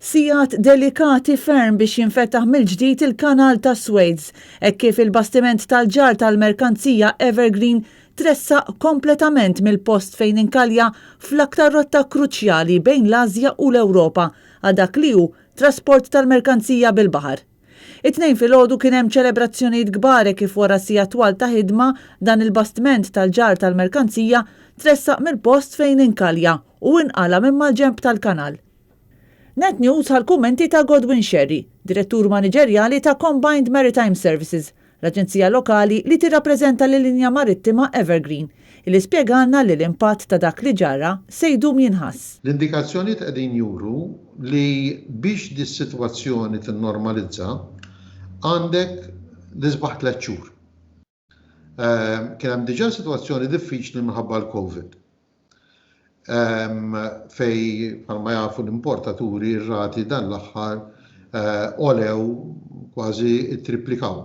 Sigħat delikati ferm biex jinfetaħ mill-ġdid il-Kanal ta' Suez, hekk kif il-bastiment tal-ġarr tal-merkanzija Evergreen tressaq kompletament mill-post fejn inkalja fl-aktar rotta kruċjali bejn l-Asja u l-Ewropa għal dak li hu trasport tal-merkanzija bil-baħar. It-tnejn filgħodu kien hemm ċelebrazzjonijiet kbar kif wara sija twal ta' ħidma dan il-bastiment tal-ġarr tal-merkanzija tressaq mill-post fejn inkalja u inqala minn mal-ġenb tal-Kanal. Net News għal-kummenti ta' Godwin Sherry, direttur maniġerjali ta' Combined Maritime Services, l-aġenzija lokali li tirrappreżenta l-linja marittima Evergreen, li spjegalna li l-impatt ta' dak li ġara se jdum jinħass. L-indikazzjonijiet qegħdin juru li biex dis-sitwazzjoni tinnormalizza għandek l-isbaħ 3 xhur. Kien hemm diġà sitwazzjoni diffiċli minħabba l-COVID. Fej bħalma jafu l-importaturi r-rati dan l-aħħar olew kważi triplikaw.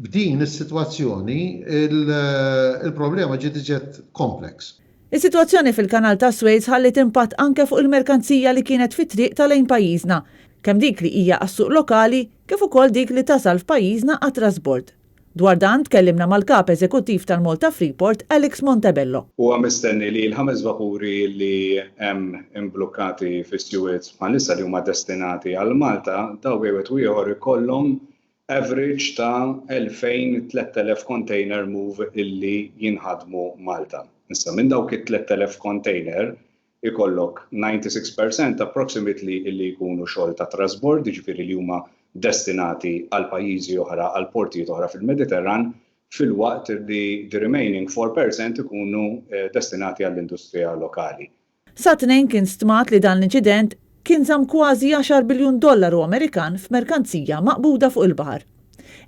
B'din is-sitwazzjoni il-problema ġiet kompleks. Is-sitwazzjoni fil-Kanal ta' Suez ħallet impatt anke fuq il-merkanzija li kienet fit-triq tal-lejn pajjiżna, kemm dik li hija għas-suq lokali kif ukoll dik li tasal f'pajjiżna għat-trasport. Dwar dan tkellimna mal-kap eżekuttiv tal-Malta Freeport, Alex Montebello. Huwa mistenni li l-5 vapuri li hemm imblukkati fis-Suez bħalissa li huma destinati għal Malta daw wieħed u ieħor ikollhom average ta' 2000-3000 container move illi jinħadmu Malta. Issa minn dawk it-3000 container ikollok 96% approximately illi jkunu xogħol ta' trasport, jiġifieri li huma destinati għal pajjiżi oħra, għal portijiet oħra fil-Mediterran, fil-waqt li the remaining 4% ikunu destinati għall-industrija lokali. Sa tnejn kien stmat li dan l-inċident kien żamm kważi $10 biljun Amerikan f'merkanzija maqbuda fuq il-baħar.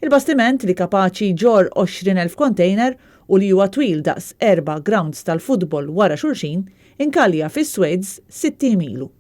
Il-bastiment li kapaċi ġor 20,000 container u li huwa twil daqs 4 grounds tal-futbol wara xulxin inkalja fis-Suez 60 milu.